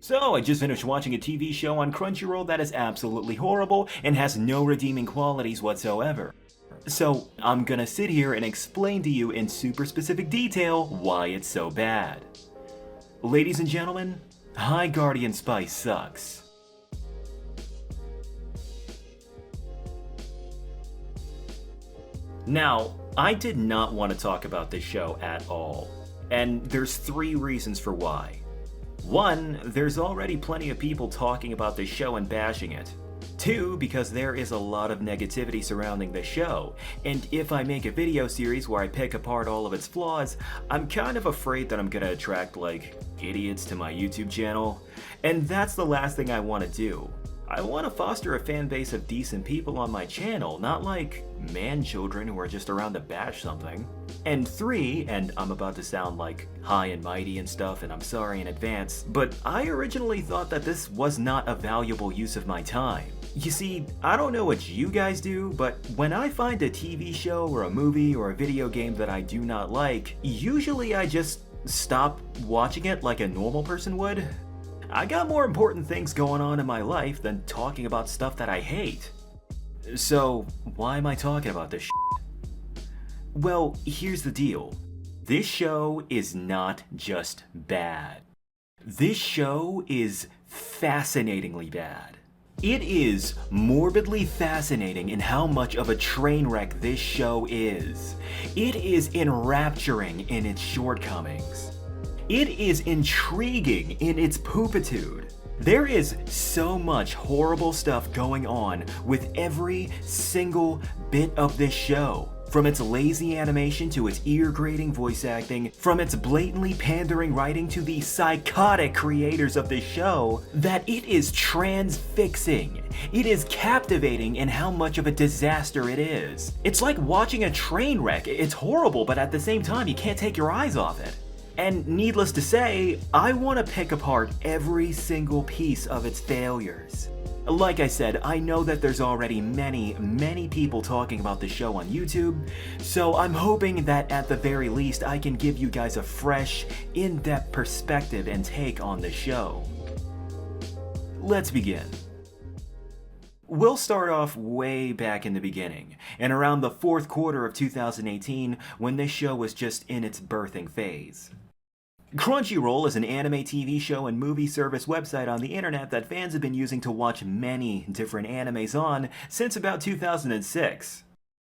So, I just finished watching a TV show on Crunchyroll that is absolutely horrible and has no redeeming qualities whatsoever. So, I'm gonna sit here and explain to you in super specific detail why it's so bad. Ladies and gentlemen, High Guardian Spice sucks. Now, I did not want to talk about this show at all, and there's three reasons for why. One, there's already plenty of people talking about this show and bashing it. Two, because there is a lot of negativity surrounding the show, and if I make a video series where I pick apart all of its flaws, I'm kind of afraid that I'm gonna attract, idiots to my YouTube channel, and that's the last thing I want to do. I want to foster a fan base of decent people on my channel, not like man-children who are just around to bash something. And three, and I'm about to sound like high and mighty and stuff, and I'm sorry in advance, but I originally thought that this was not a valuable use of my time. You see, I don't know what you guys do, but when I find a TV show or a movie or a video game that I do not like, usually I just stop watching it like a normal person would. I got more important things going on in my life than talking about stuff that I hate. So, why am I talking about this shit? Well, here's the deal. This show is not just bad. This show is fascinatingly bad. It is morbidly fascinating in how much of a train wreck this show is. It is enrapturing in its shortcomings. It is intriguing in its poopitude. There is so much horrible stuff going on with every single bit of this show. From its lazy animation to its ear-grating voice acting, from its blatantly pandering writing to the psychotic creators of this show, that it is transfixing. It is captivating in how much of a disaster it is. It's like watching a train wreck. It's horrible, but at the same time, you can't take your eyes off it. And needless to say, I want to pick apart every single piece of its failures. Like I said, I know that there's already many people talking about the show on YouTube, so I'm hoping that at the very least I can give you guys a fresh, in-depth perspective and take on the show. Let's begin. We'll start off way back in the beginning, and around the fourth quarter of 2018, when this show was just in its birthing phase. Crunchyroll is an anime TV show and movie service website on the internet that fans have been using to watch many different animes on since about 2006.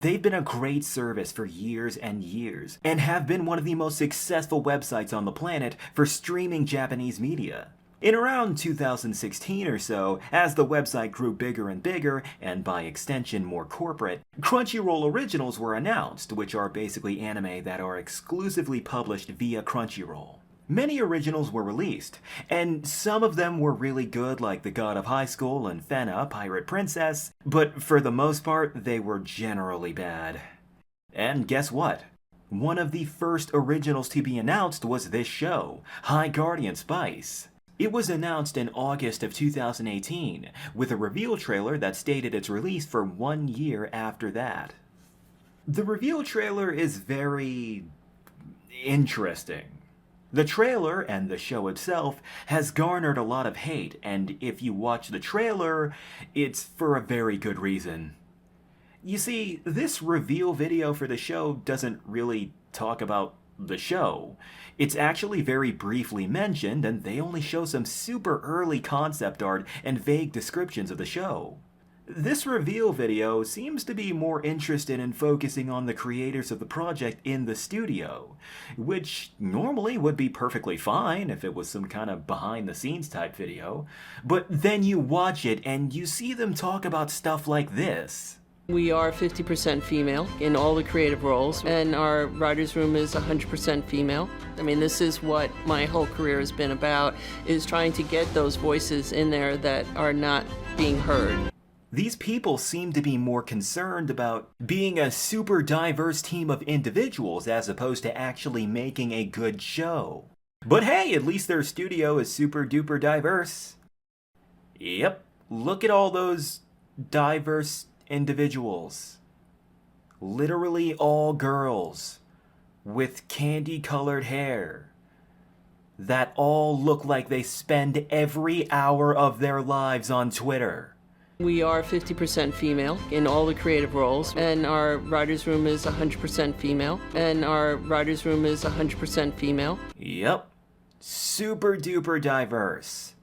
They've been a great service for years and years, and have been one of the most successful websites on the planet for streaming Japanese media. In around 2016 or so, as the website grew bigger and bigger, and by extension more corporate, Crunchyroll Originals were announced, which are basically anime that are exclusively published via Crunchyroll. Many originals were released, and some of them were really good like The God of High School and Fena, Pirate Princess, but for the most part, they were generally bad. And guess what? One of the first originals to be announced was this show, High Guardian Spice. It was announced in August of 2018, with a reveal trailer that stated its release for 1 year after that. The reveal trailer is very interesting. The trailer, and the show itself, has garnered a lot of hate, and if you watch the trailer, it's for a very good reason. You see, this reveal video for the show doesn't really talk about the show. It's actually very briefly mentioned, and they only show some super early concept art and vague descriptions of the show. This reveal video seems to be more interested in focusing on the creators of the project in the studio, which normally would be perfectly fine if it was some kind of behind-the-scenes type video, but then you watch it and you see them talk about stuff like this. We are 50% female in all the creative roles, and our writer's room is 100% female. I mean, this is what my whole career has been about, is trying to get those voices in there that are not being heard. These people seem to be more concerned about being a super diverse team of individuals as opposed to actually making a good show. But hey, at least their studio is super duper diverse. Yep, look at all those diverse individuals. Literally all girls with candy-colored hair. that all look like they spend every hour of their lives on Twitter. We are 50% female in all the creative roles, and our writer's room is 100% female, and our writer's room is 100% female. Yep. Super duper diverse.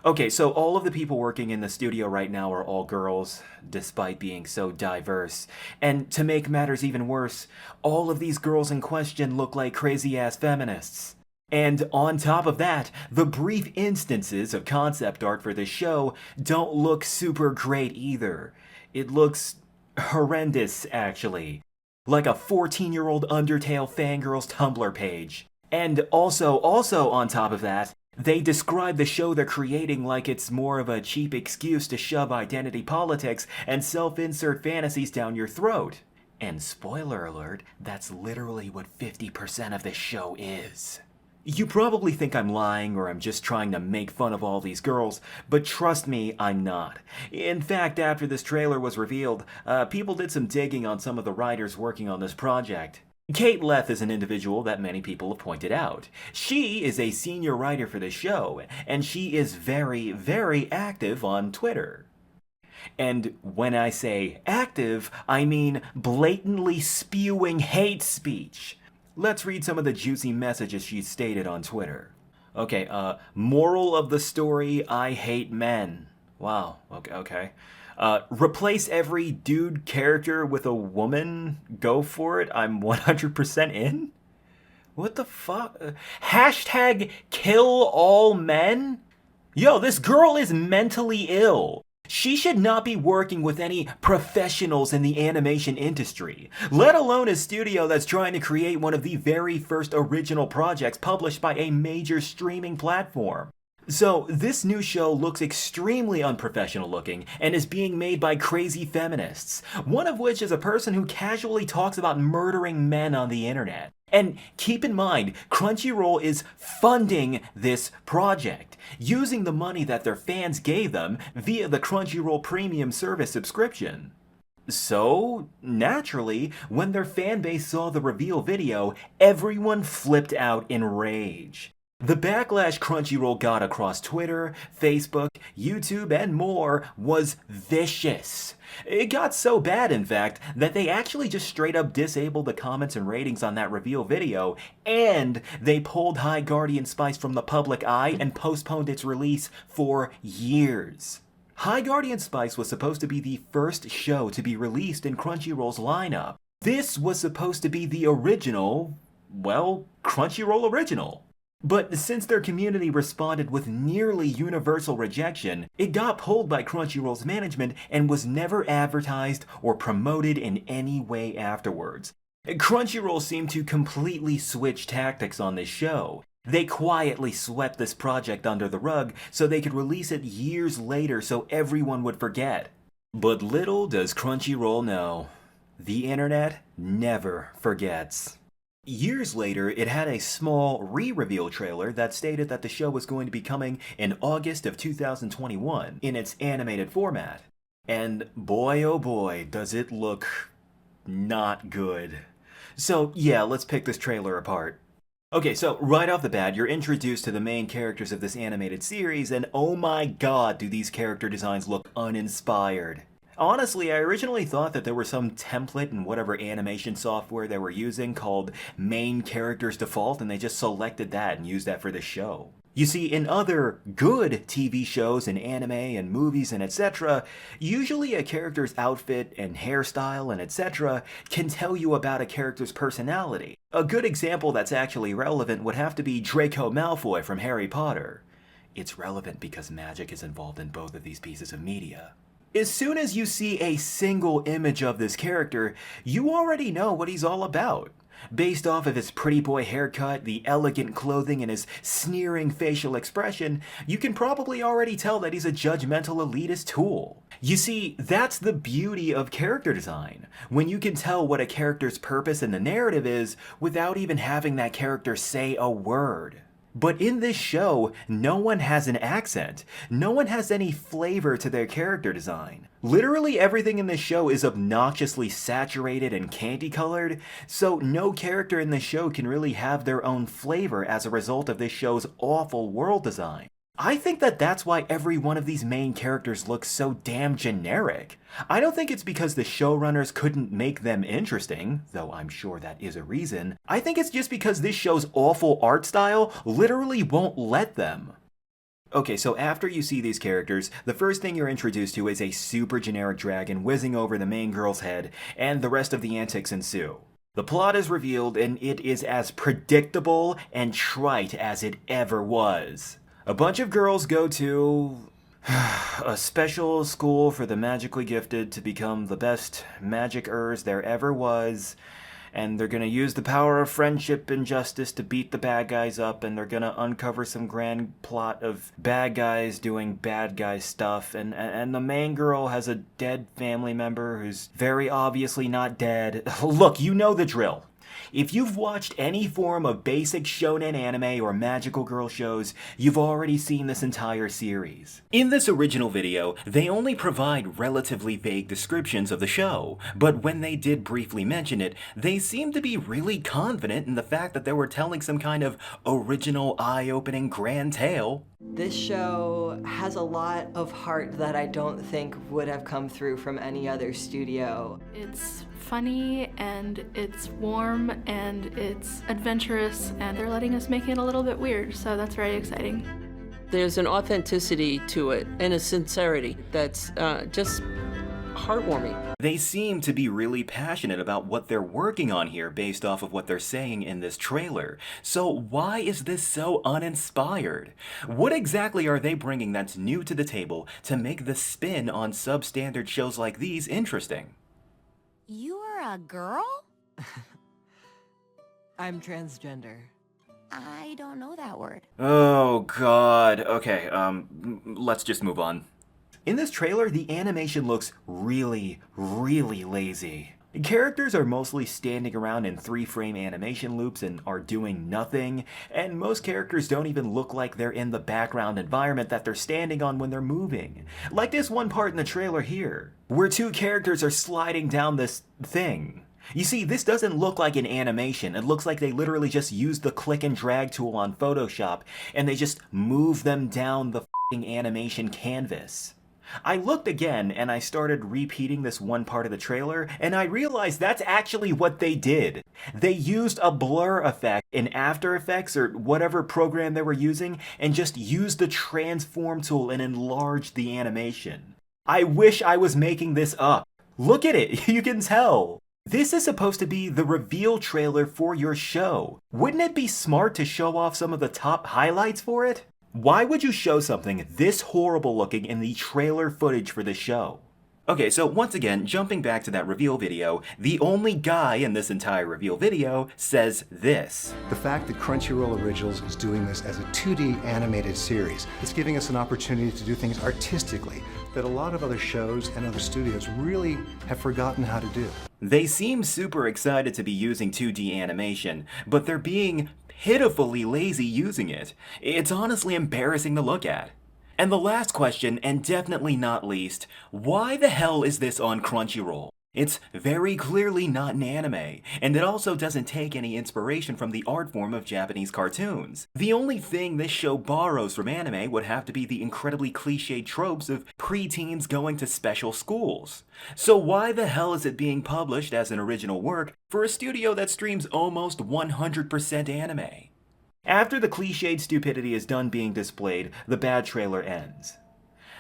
Okay, so all of the people working in the studio right now are all girls, despite being so diverse. And to make matters even worse, all of these girls in question look like crazy-ass feminists. And on top of that, the brief instances of concept art for this show don't look super great either. It looks horrendous, actually. Like a 14-year-old Undertale fangirl's Tumblr page. And also on top of that, they describe the show they're creating like it's more of a cheap excuse to shove identity politics and self-insert fantasies down your throat. And spoiler alert, that's literally what 50% of this show is. You probably think I'm lying or I'm just trying to make fun of all these girls, but trust me, I'm not. In fact, after this trailer was revealed, people did some digging on some of the writers working on this project. Kate Leth is an individual that many people have pointed out. She is a senior writer for the show, and she is very, very active on Twitter. And when I say active, I mean blatantly spewing hate speech. Let's read some of the juicy messages she stated on Twitter. Okay, moral of the story, I hate men. Wow, okay. Replace every dude character with a woman? Go for it, I'm 100% in? What the fuck? Hashtag kill all men? Yo, this girl is mentally ill. She should not be working with any professionals in the animation industry, let alone a studio that's trying to create one of the very first original projects published by a major streaming platform. So, this new show looks extremely unprofessional looking and is being made by crazy feminists, one of which is a person who casually talks about murdering men on the internet. And keep in mind, Crunchyroll is funding this project, using the money that their fans gave them via the Crunchyroll Premium service subscription. So, naturally, when their fanbase saw the reveal video, everyone flipped out in rage. The backlash Crunchyroll got across Twitter, Facebook, YouTube, and more was vicious. It got so bad, in fact, that they actually just straight up disabled the comments and ratings on that reveal video, and they pulled High Guardian Spice from the public eye and postponed its release for years. High Guardian Spice was supposed to be the first show to be released in Crunchyroll's lineup. This was supposed to be the original, well, Crunchyroll original. But since their community responded with nearly universal rejection, it got pulled by Crunchyroll's management and was never advertised or promoted in any way afterwards. Crunchyroll seemed to completely switch tactics on this show. They quietly swept this project under the rug so they could release it years later so everyone would forget. But little does Crunchyroll know, the internet never forgets. Years later, it had a small re-reveal trailer that stated that the show was going to be coming in August of 2021 in its animated format. And boy oh boy, does it look not good. So yeah, let's pick this trailer apart. Okay, so right off the bat, you're introduced to the main characters of this animated series, and oh my god, do these character designs look uninspired. Honestly, I originally thought that there was some template in whatever animation software they were using called Main Characters Default, and they just selected that and used that for the show. You see, in other good TV shows and anime and movies and etc., usually a character's outfit and hairstyle and etc. can tell you about a character's personality. A good example that's actually relevant would have to be Draco Malfoy from Harry Potter. It's relevant because magic is involved in both of these pieces of media. As soon as you see a single image of this character, you already know what he's all about. Based off of his pretty boy haircut, the elegant clothing, and his sneering facial expression, you can probably already tell that he's a judgmental elitist tool. You see, that's the beauty of character design, when you can tell what a character's purpose in the narrative is without even having that character say a word. But in this show, no one has an accent. No one has any flavor to their character design. Literally everything in this show is obnoxiously saturated and candy-colored, so no character in this show can really have their own flavor as a result of this show's awful world design. I think that that's why every one of these main characters looks so damn generic. I don't think it's because the showrunners couldn't make them interesting, though I'm sure that is a reason. I think it's just because this show's awful art style literally won't let them. Okay, so after you see these characters, the first thing you're introduced to is a super generic dragon whizzing over the main girl's head, and the rest of the antics ensue. The plot is revealed, and it is as predictable and trite as it ever was. A bunch of girls go to a special school for the magically gifted to become the best magickers there ever was, and they're gonna use the power of friendship and justice to beat the bad guys up, and they're gonna uncover some grand plot of bad guys doing bad guy stuff, and the main girl has a dead family member who's very obviously not dead. Look, you know the drill. If you've watched any form of basic shonen anime or magical girl shows, you've already seen this entire series. In this original video, they only provide relatively vague descriptions of the show, but when they did briefly mention it, they seemed to be really confident in the fact that they were telling some kind of original, eye-opening grand tale. This show has a lot of heart that I don't think would have come through from any other studio. It's funny and it's warm and it's adventurous, and they're letting us make it a little bit weird, so that's very exciting. There's an authenticity to it and a sincerity that's just heartwarming. They seem to be really passionate about what they're working on here based off of what they're saying in this trailer. So why is this so uninspired? What exactly are they bringing that's new to the table to make the spin on substandard shows like these interesting? You are a girl? I'm transgender. I don't know that word. Oh god. Okay, let's just move on. In this trailer, the animation looks really, really lazy. Characters are mostly standing around in 3-frame animation loops and are doing nothing, and most characters don't even look like they're in the background environment that they're standing on when they're moving. Like this one part in the trailer here, where 2 characters are sliding down this thing. You see, this doesn't look like an animation. It looks like they literally just used the click and drag tool on Photoshop, and they just move them down the f***ing animation canvas. I looked again and I started repeating this one part of the trailer, and I realized that's actually what they did. They used a blur effect in After Effects or whatever program they were using and just used the transform tool and enlarged the animation. I wish I was making this up. Look at it, you can tell. This is supposed to be the reveal trailer for your show. Wouldn't it be smart to show off some of the top highlights for it? Why would you show something this horrible looking in the trailer footage for the show? Okay, so once again, jumping back to that reveal video, the only guy in this entire reveal video says this. The fact that Crunchyroll Originals is doing this as a 2D animated series, it's giving us an opportunity to do things artistically that a lot of other shows and other studios really have forgotten how to do. They seem super excited to be using 2D animation, but they're being pitifully lazy using it. It's honestly embarrassing to look at. And the last question, and definitely not least, why the hell is this on Crunchyroll? It's very clearly not an anime, and it also doesn't take any inspiration from the art form of Japanese cartoons. The only thing this show borrows from anime would have to be the incredibly cliched tropes of preteens going to special schools. So why the hell is it being published as an original work for a studio that streams almost 100% anime? After the cliched stupidity is done being displayed, the bad trailer ends.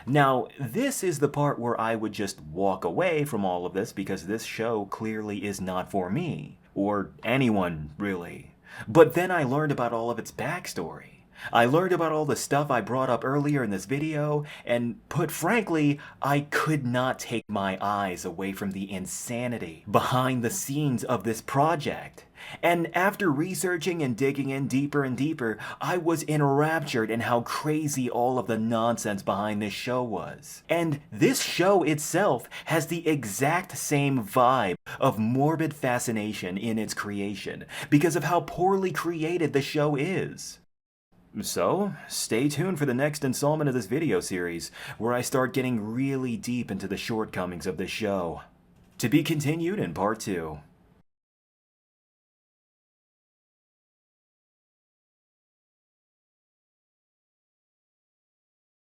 Now, this is the part where I would just walk away from all of this because this show clearly is not for me. Or anyone, really. But then I learned about all of its backstory. I learned about all the stuff I brought up earlier in this video, and put frankly, I could not take my eyes away from the insanity behind the scenes of this project. And after researching and digging in deeper and deeper, I was enraptured in how crazy all of the nonsense behind this show was. And this show itself has the exact same vibe of morbid fascination in its creation, because of how poorly created the show is. So, stay tuned for the next installment of this video series, where I start getting really deep into the shortcomings of this show. To be continued in part 2.